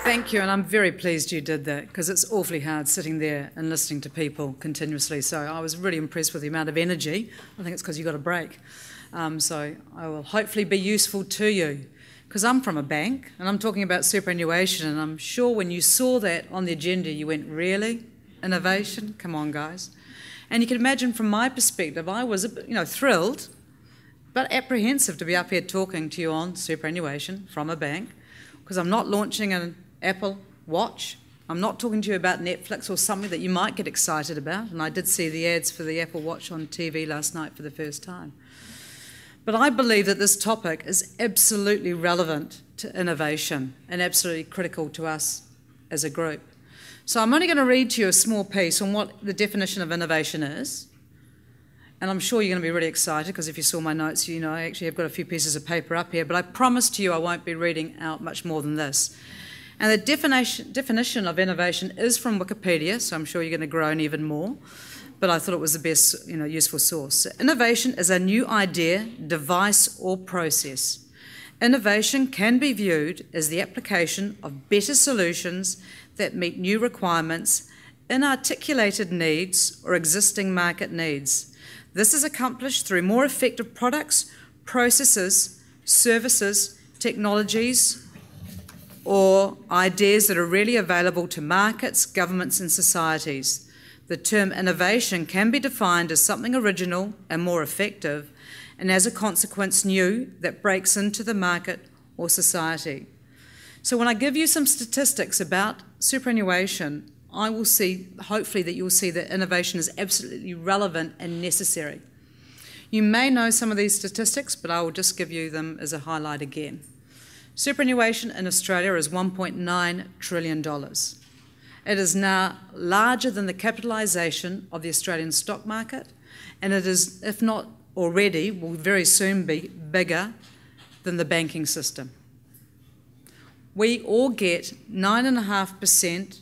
Thank you, and I'm very pleased you did that, because it's awfully hard sitting there and listening to people continuously. So I was really impressed with the amount of energy. I think it's because you got a break. So I will hopefully be useful to you, because I'm from a bank and I'm talking about superannuation, and I'm sure when you saw that on the agenda you went, really? Innovation? Come on, guys. And you can imagine from my perspective, I was thrilled but apprehensive to be up here talking to you on superannuation from a bank, because I'm not launching an Apple Watch. I'm not talking to you about Netflix or something that you might get excited about, and I did see the ads for the Apple Watch on TV last night for the first time. But I believe that this topic is absolutely relevant to innovation and absolutely critical to us as a group. So I'm only going to read to you a small piece on what the definition of innovation is. And I'm sure you're going to be really excited, because if you saw my notes, you know I actually have got a few pieces of paper up here, but I promise to you I won't be reading out much more than this. And the definition of innovation is from Wikipedia, so I'm sure you're going to groan even more, but I thought it was the best, useful source. So innovation is a new idea, device, or process. Innovation can be viewed as the application of better solutions that meet new requirements, inarticulated needs, or existing market needs. This is accomplished through more effective products, processes, services, technologies, or ideas that are really available to markets, governments, and societies. The term innovation can be defined as something original and more effective, and as a consequence new, that breaks into the market or society. So when I give you some statistics about superannuation, I will see, hopefully, that you'll see that innovation is absolutely relevant and necessary. You may know some of these statistics, but I will just give you them as a highlight again. Superannuation in Australia is $1.9 trillion. It is now larger than the capitalisation of the Australian stock market, and it is, if not already, will very soon be bigger than the banking system. We all get 9.5%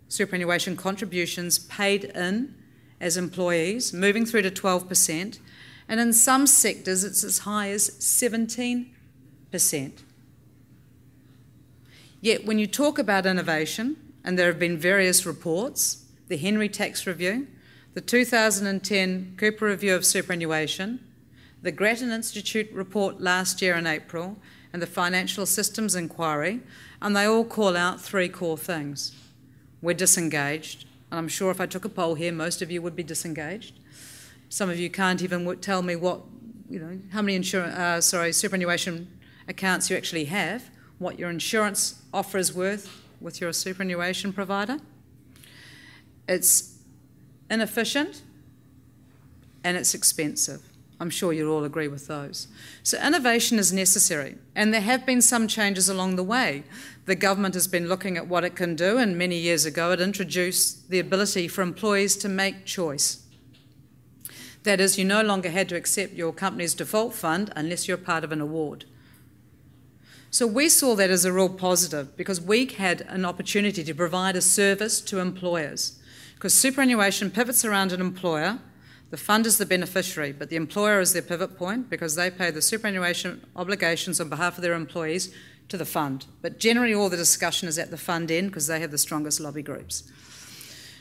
superannuation contributions paid in as employees, moving through to 12%, and in some sectors it's as high as 17%. Yet when you talk about innovation, and there have been various reports, the Henry Tax Review, the 2010 Cooper Review of Superannuation, the Grattan Institute report last year in April, and the Financial Systems Inquiry, and they all call out three core things. We're disengaged, and I'm sure if I took a poll here, most of you would be disengaged. Some of you can't even tell me what, how many superannuation accounts you actually have, what your insurance offer is worth with your superannuation provider. It's inefficient and it's expensive. I'm sure you'll all agree with those. So innovation is necessary, and there have been some changes along the way. The government has been looking at what it can do, and many years ago it introduced the ability for employees to make choice. That is, you no longer had to accept your company's default fund unless you're part of an award. So we saw that as a real positive, because we had an opportunity to provide a service to employers. Because superannuation pivots around an employer, the fund is the beneficiary, but the employer is their pivot point, because they pay the superannuation obligations on behalf of their employees to the fund. But generally all the discussion is at the fund end, because they have the strongest lobby groups.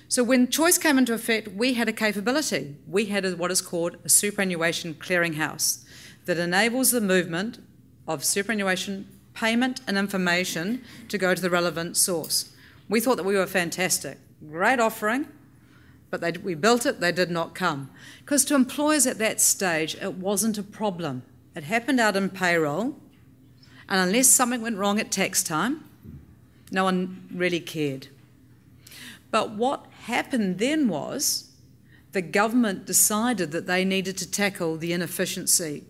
So when choice came into effect, we had a capability. We had what is called a superannuation clearinghouse that enables the movement of superannuation payment and information to go to the relevant source. We thought that we were fantastic. Great offering, but we built it, they did not come. Because to employers at that stage, it wasn't a problem. It happened out in payroll, and unless something went wrong at tax time, no one really cared. But what happened then was the government decided that they needed to tackle the inefficiency.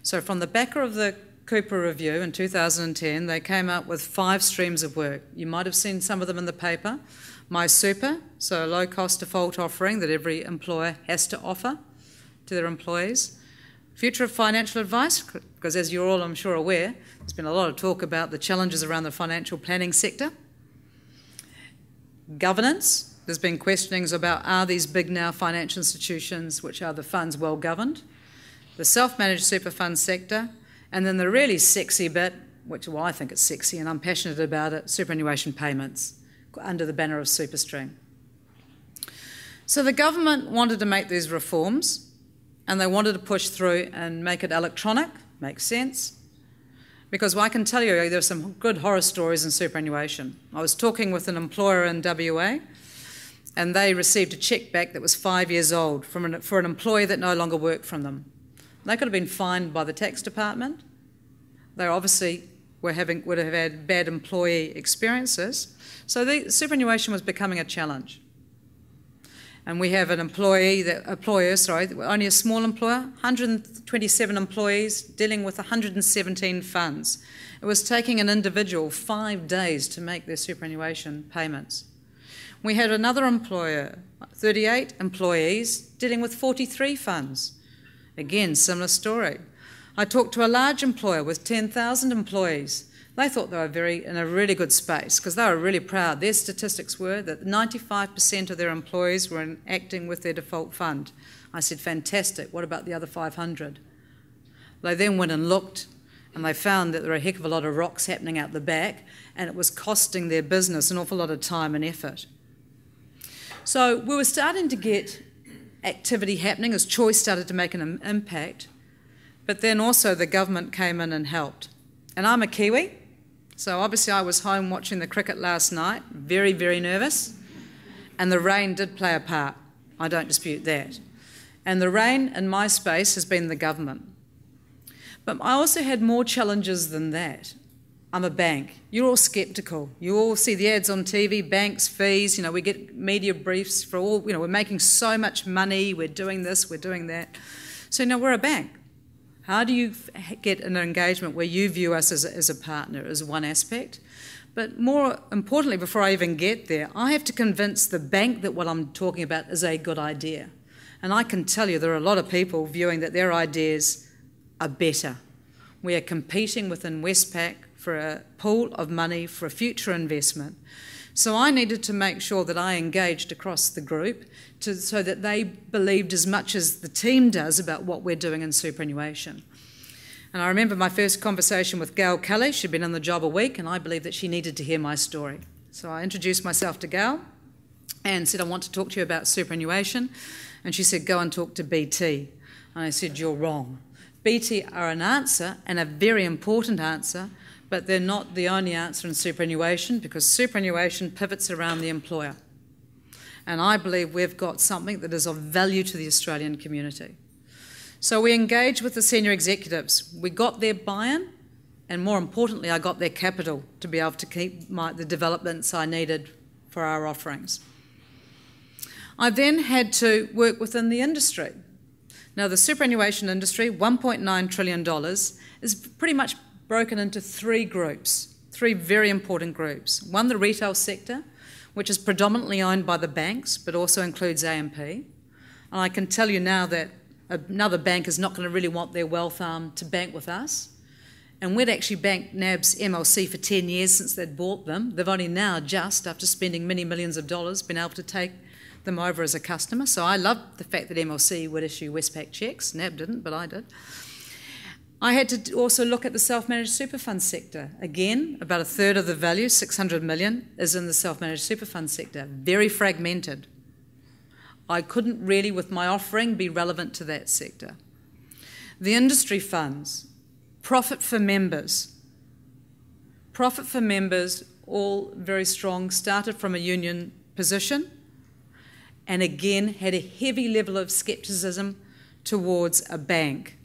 So from the back of the Cooper Review in 2010, they came up with 5 streams of work. You might have seen some of them in the paper. My Super, so a low-cost default offering that every employer has to offer to their employees. Future of financial advice, because as you're all, I'm sure, aware, there's been a lot of talk about the challenges around the financial planning sector. Governance, there's been questionings about, are these big now financial institutions, which are the funds, well governed? The self-managed super fund sector, and then the really sexy bit, which I think is sexy and I'm passionate about it, superannuation payments under the banner of SuperStream. So the government wanted to make these reforms and they wanted to push through and make it electronic, makes sense, because I can tell you there's some good horror stories in superannuation. I was talking with an employer in WA and they received a cheque back that was 5 years old for an employee that no longer worked from them. They could have been fined by the tax department. They obviously would have had bad employee experiences. So the superannuation was becoming a challenge. And we have an only a small employer, 127 employees dealing with 117 funds. It was taking an individual 5 days to make their superannuation payments. We had another employer, 38 employees dealing with 43 funds. Again, similar story. I talked to a large employer with 10,000 employees. They thought they were in a really good space because they were really proud. Their statistics were that 95% of their employees were acting with their default fund. I said, fantastic, what about the other 500? They then went and looked and they found that there were a heck of a lot of rocks happening out the back and it was costing their business an awful lot of time and effort. So we were starting to get activity happening as Choice started to make an impact, but then also the government came in and helped. And I'm a Kiwi, so obviously I was home watching the cricket last night, very, very nervous, and the rain did play a part. I don't dispute that. And the rain in my space has been the government. But I also had more challenges than that. I'm a bank. You're all sceptical. You all see the ads on TV, banks, fees, we get media briefs for all, we're making so much money, we're doing this, we're doing that. So we're a bank. How do you get an engagement where you view us as a partner, as one aspect? But more importantly, before I even get there, I have to convince the bank that what I'm talking about is a good idea. And I can tell you there are a lot of people viewing that their ideas are better. We are competing within Westpac for a pool of money for a future investment. So I needed to make sure that I engaged across the group so that they believed as much as the team does about what we're doing in superannuation. And I remember my first conversation with Gail Kelly. She'd been in the job a week and I believed that she needed to hear my story. So I introduced myself to Gail and said, I want to talk to you about superannuation. And she said, go and talk to BT. And I said, you're wrong. BT are an answer and a very important answer, but they're not the only answer in superannuation because superannuation pivots around the employer. And I believe we've got something that is of value to the Australian community. So we engaged with the senior executives. We got their buy-in, and more importantly, I got their capital to be able to keep the developments I needed for our offerings. I then had to work within the industry. Now, the superannuation industry, $1.9 trillion, is pretty much broken into three groups, three very important groups. One, the retail sector, which is predominantly owned by the banks, but also includes AMP. And I can tell you now that another bank is not going to really want their wealth arm to bank with us. And we'd actually banked NAB's MLC for 10 years since they'd bought them. They've only now just, after spending many millions of dollars, been able to take them over as a customer. So I love the fact that MLC would issue Westpac cheques. NAB didn't, but I did. I had to also look at the self-managed super fund sector. Again, about a third of the value, 600 million, is in the self-managed super fund sector. Very fragmented. I couldn't really, with my offering, be relevant to that sector. The industry funds, profit for members. Profit for members, all very strong, started from a union position, and again had a heavy level of scepticism towards a bank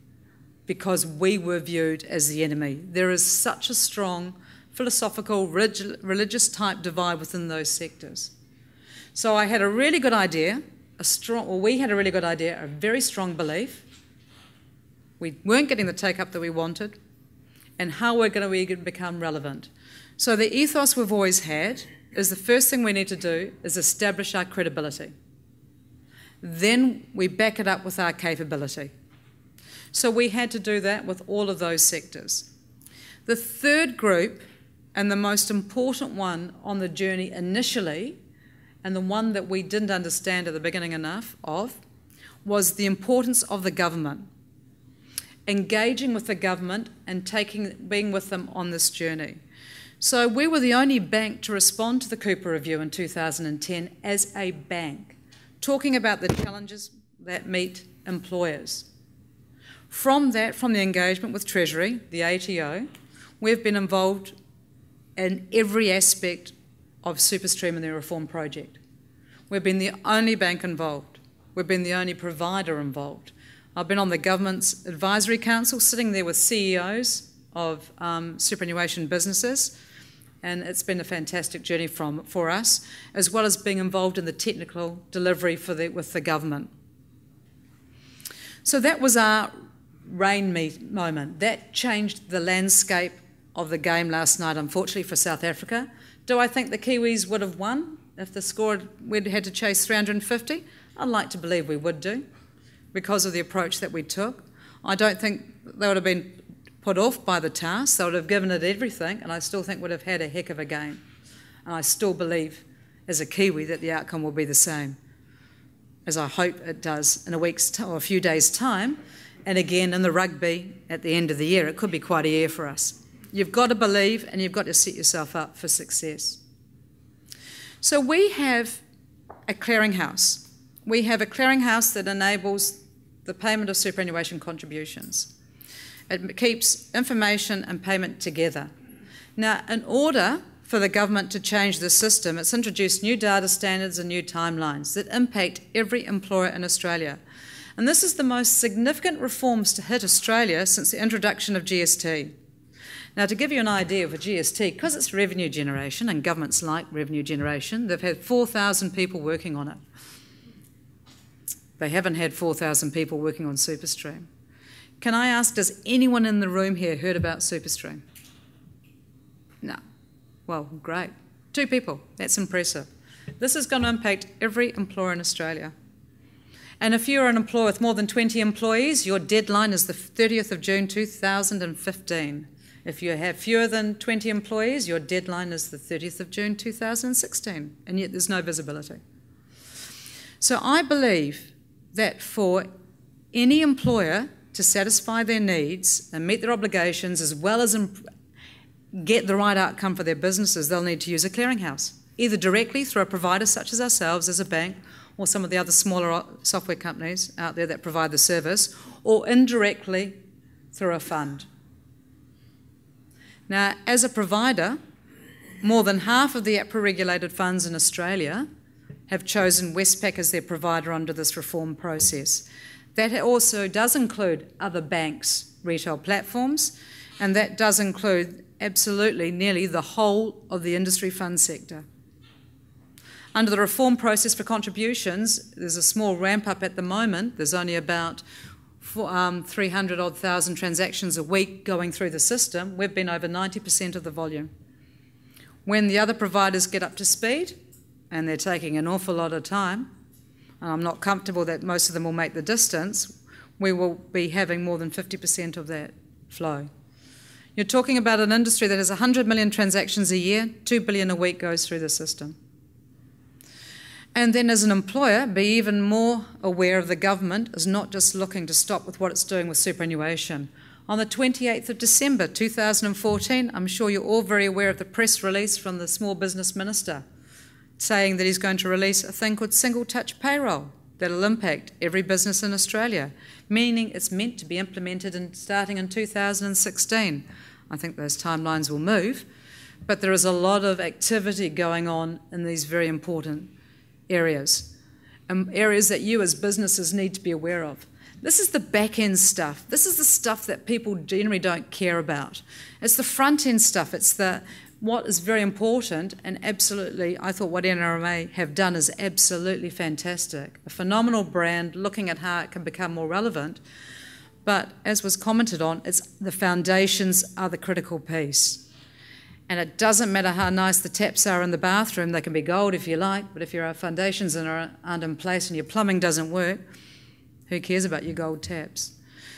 because we were viewed as the enemy. There is such a strong philosophical, religious type divide within those sectors. So I had a really good idea, we had a really good idea, a very strong belief. We weren't getting the take-up that we wanted, and how we're going to become relevant. So the ethos we've always had is the first thing we need to do is establish our credibility. Then we back it up with our capability. So we had to do that with all of those sectors. The third group, and the most important one on the journey initially, and the one that we didn't understand at the beginning enough of, was the importance of the government. engaging with the government and being with them on this journey. So we were the only bank to respond to the Cooper Review in 2010 as a bank, talking about the challenges that meet employers. From the engagement with Treasury, the ATO, we've been involved in every aspect of SuperStream and their reform project. We've been the only bank involved. We've been the only provider involved. I've been on the government's advisory council, sitting there with CEOs of superannuation businesses, and it's been a fantastic journey for us, as well as being involved in the technical delivery with the government. So that was our rain moment. That changed the landscape of the game last night, unfortunately, for South Africa. Do I think the Kiwis would have won if the score we'd had to chase 350? I'd like to believe we would do, because of the approach that we took. I don't think they would have been put off by the task. They would have given it everything, and I still think would have had a heck of a game. And I still believe, as a Kiwi, that the outcome will be the same, as I hope it does in a few days' time, and again in the rugby at the end of the year. It could be quite a year for us. You've got to believe, and you've got to set yourself up for success. So we have a clearinghouse. We have a clearinghouse that enables the payment of superannuation contributions. It keeps information and payment together. Now, in order for the government to change the system, it's introduced new data standards and new timelines that impact every employer in Australia. And this is the most significant reforms to hit Australia since the introduction of GST. Now, to give you an idea of a GST, because it's revenue generation, and governments like revenue generation, they've had 4,000 people working on it. They haven't had 4,000 people working on SuperStream. Can I ask, does anyone in the room here heard about SuperStream? No. Well, great. 2 people. That's impressive. This is going to impact every employer in Australia. And if you're an employer with more than 20 employees, your deadline is the 30th of June 2015. If you have fewer than 20 employees, your deadline is the 30th of June 2016, and yet there's no visibility. So I believe that for any employer to satisfy their needs and meet their obligations, as well as get the right outcome for their businesses, they'll need to use a clearinghouse, either directly through a provider such as ourselves as a bank, or some of the other smaller software companies out there that provide the service, or indirectly through a fund. Now, as a provider, more than half of the APRA-regulated funds in Australia have chosen Westpac as their provider under this reform process. That also does include other banks' retail platforms, and that does include absolutely nearly the whole of the industry fund sector. Under the reform process for contributions, there's a small ramp up at the moment. There's only about 300,000 transactions a week going through the system. We've been over 90% of the volume. When the other providers get up to speed, and they're taking an awful lot of time, and I'm not comfortable that most of them will make the distance, we will be having more than 50% of that flow. You're talking about an industry that has 100 million transactions a year, 2 billion a week goes through the system. And then as an employer, be even more aware of the government is not just looking to stop with what it's doing with superannuation. On the 28th of December 2014, I'm sure you're all very aware of the press release from the Small Business Minister saying that he's going to release a thing called Single Touch Payroll that will impact every business in Australia, meaning it's meant to be implemented starting in 2016. I think those timelines will move, but there is a lot of activity going on in these very important areas, areas that you as businesses need to be aware of. This is the back-end stuff. This is the stuff that people generally don't care about. It's the front-end stuff. It's what is very important, and absolutely, I thought what NRMA have done is absolutely fantastic. A phenomenal brand, looking at how it can become more relevant. But as was commented on, the foundations are the critical piece. And it doesn't matter how nice the taps are in the bathroom. They can be gold if you like, but if your foundations aren't in place and your plumbing doesn't work, who cares about your gold taps?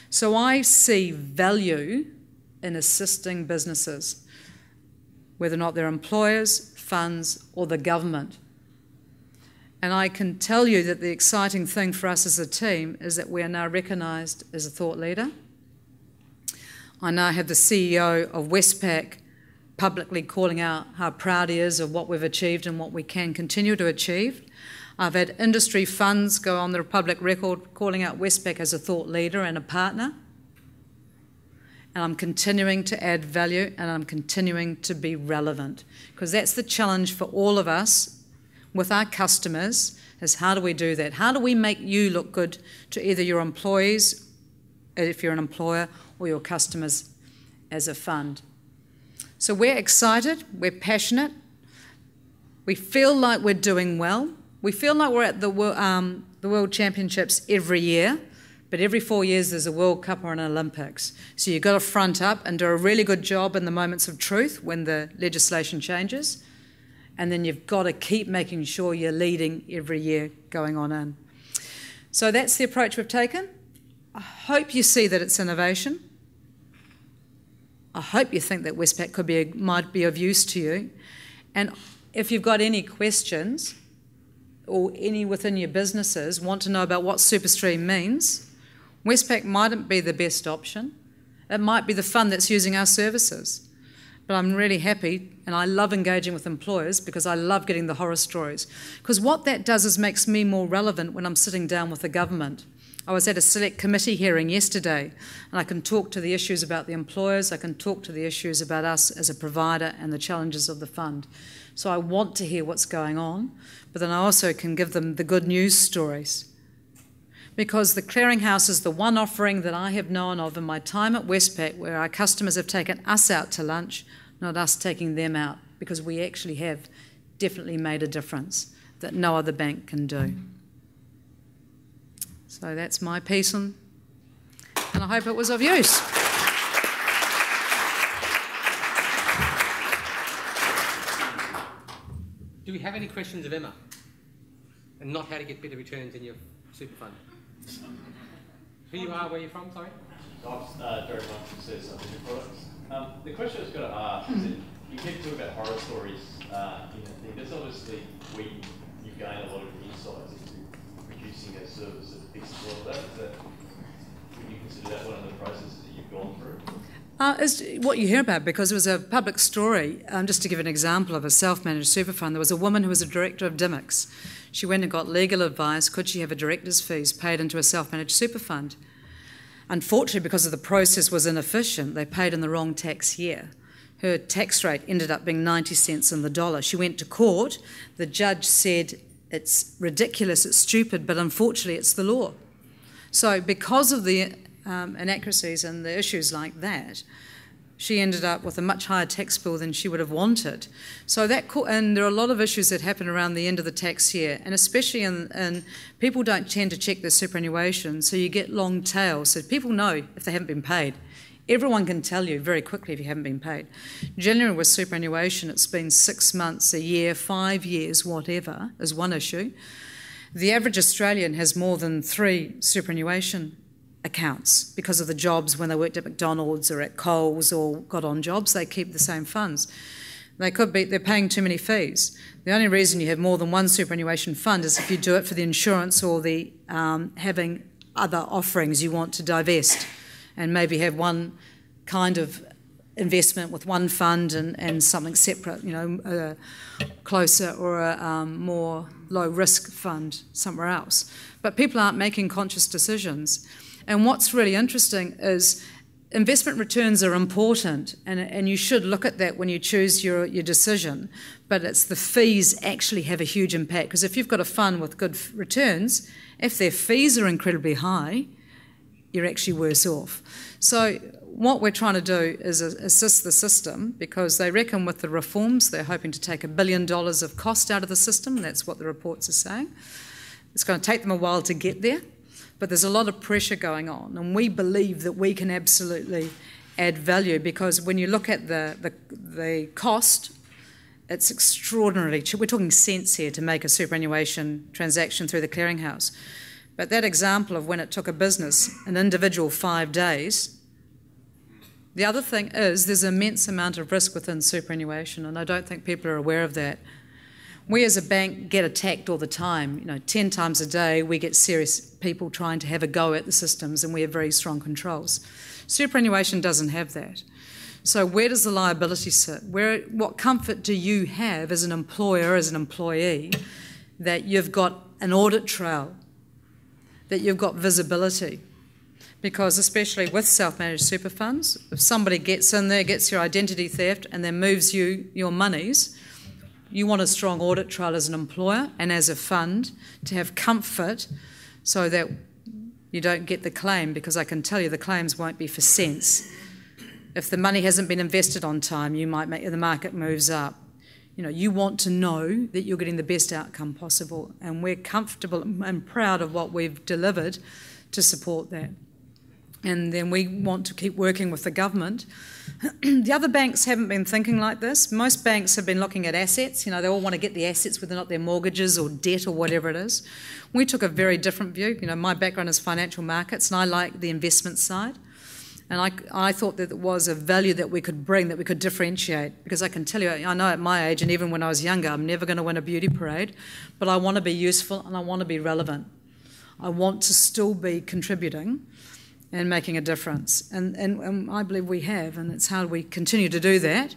So I see value in assisting businesses, whether or not they're employers, funds, or the government. And I can tell you that the exciting thing for us as a team is that we are now recognised as a thought leader. I now have the CEO of Westpac publicly calling out how proud he is of what we've achieved and what we can continue to achieve. I've had industry funds go on the public record calling out Westpac as a thought leader and a partner. And I'm continuing to add value, and I'm continuing to be relevant, because that's the challenge for all of us with our customers, is how do we do that? How do we make you look good to either your employees, if you're an employer, or your customers as a fund? So we're excited, we're passionate, we feel like we're doing well. We feel like we're at the World Championships every year, but every 4 years there's a World Cup or an Olympics. So you've got to front up and do a really good job in the moments of truth when the legislation changes, and then you've got to keep making sure you're leading every year going on in. So that's the approach we've taken. I hope you see that it's innovation. I hope you think that Westpac might be of use to you. And if you've got any questions, or any within your businesses want to know about what SuperStream means, Westpac mightn't be the best option. It might be the fund that's using our services. But I'm really happy, and I love engaging with employers because I love getting the horror stories. Because what that does is makes me more relevant when I'm sitting down with the government. I was at a select committee hearing yesterday, and I can talk to the issues about the employers, I can talk to the issues about us as a provider and the challenges of the fund. So I want to hear what's going on, but then I also can give them the good news stories. Because the clearinghouse is the one offering that I have known of in my time at Westpac where our customers have taken us out to lunch, not us taking them out, because we actually have definitely made a difference that no other bank can do. So that's my piece, and I hope it was of use. Do we have any questions of Emma? And not how to get better returns in your super fund? Who you are, where you're from, sorry? I'm very much success of the products. The question I was going to ask is that you keep talking about horror stories in the thing. That's obviously where you gain a lot of insights into producing a service that fixes a lot of that. Would you consider that one of the processes that you've gone through? It's what you hear about, because it was a public story. Just to give an example of a self-managed super fund, there was a woman who was a director of Dymocks. She went and got legal advice. Could she have a director's fees paid into a self-managed super fund? Unfortunately, because of the process was inefficient, they paid in the wrong tax year. Her tax rate ended up being 90 cents on the dollar. She went to court. The judge said, it's ridiculous, it's stupid, but unfortunately it's the law. So because of the inaccuracies and the issues like that, she ended up with a much higher tax bill than she would have wanted. So and there are a lot of issues that happen around the end of the tax year, and especially in people don't tend to check their superannuation, so you get long tails. So people know if they haven't been paid. Everyone can tell you very quickly if you haven't been paid. Generally with superannuation, it's been 6 months, a year, 5 years, whatever, is one issue. The average Australian has more than 3 superannuation accounts because of the jobs when they worked at McDonald's or at Coles or got on jobs, they keep the same funds. They're paying too many fees. The only reason you have more than one superannuation fund is if you do it for the insurance or the having other offerings you want to divest, and maybe have one kind of investment with one fund and something separate, closer, or a more low-risk fund somewhere else. But people aren't making conscious decisions. And what's really interesting is investment returns are important, and you should look at that when you choose your decision, but it's the fees actually have a huge impact, because if you've got a fund with good returns, if their fees are incredibly high, you're actually worse off. So what we're trying to do is assist the system, because they reckon with the reforms they're hoping to take $1 billion of cost out of the system, and that's what the reports are saying. It's going to take them a while to get there, but there's a lot of pressure going on, and we believe that we can absolutely add value, because when you look at the cost, it's extraordinarily cheap. We're talking cents here to make a superannuation transaction through the clearinghouse. But that example of when it took a business, an individual, 5 days. The other thing is there's an immense amount of risk within superannuation, and I don't think people are aware of that. We as a bank get attacked all the time. 10 times a day we get serious people trying to have a go at the systems, and we have very strong controls. Superannuation doesn't have that. So where does the liability sit? What comfort do you have as an employer, as an employee, that you've got an audit trail, that you've got visibility? Because especially with self-managed super funds, if somebody gets in there, gets your identity theft and then moves you your monies, you want a strong audit trail as an employer and as a fund to have comfort so that you don't get the claim, because I can tell you the claims won't be for cents. If the money hasn't been invested on time, you might make the market moves up. You want to know that you're getting the best outcome possible, and we're comfortable and proud of what we've delivered to support that. And then we want to keep working with the government. The other banks haven't been thinking like this. Most banks have been looking at assets. They all want to get the assets, whether or not they're mortgages or debt or whatever it is. We took a very different view. My background is financial markets, and I like the investment side. And I thought that it was a value that we could bring, that we could differentiate. Because I can tell you, I know at my age, and even when I was younger, I'm never going to win a beauty parade, but I want to be useful and I want to be relevant. I want to still be contributing and making a difference. And I believe we have, and it's how we continue to do that.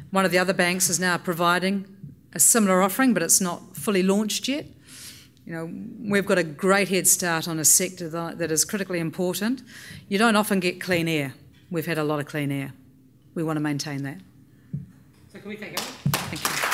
One of the other banks is now providing a similar offering, but it's not fully launched yet. We've got a great head start on a sector that is critically important. You don't often get clean air. We've had a lot of clean air. We want to maintain that. So can we take over? Thank you.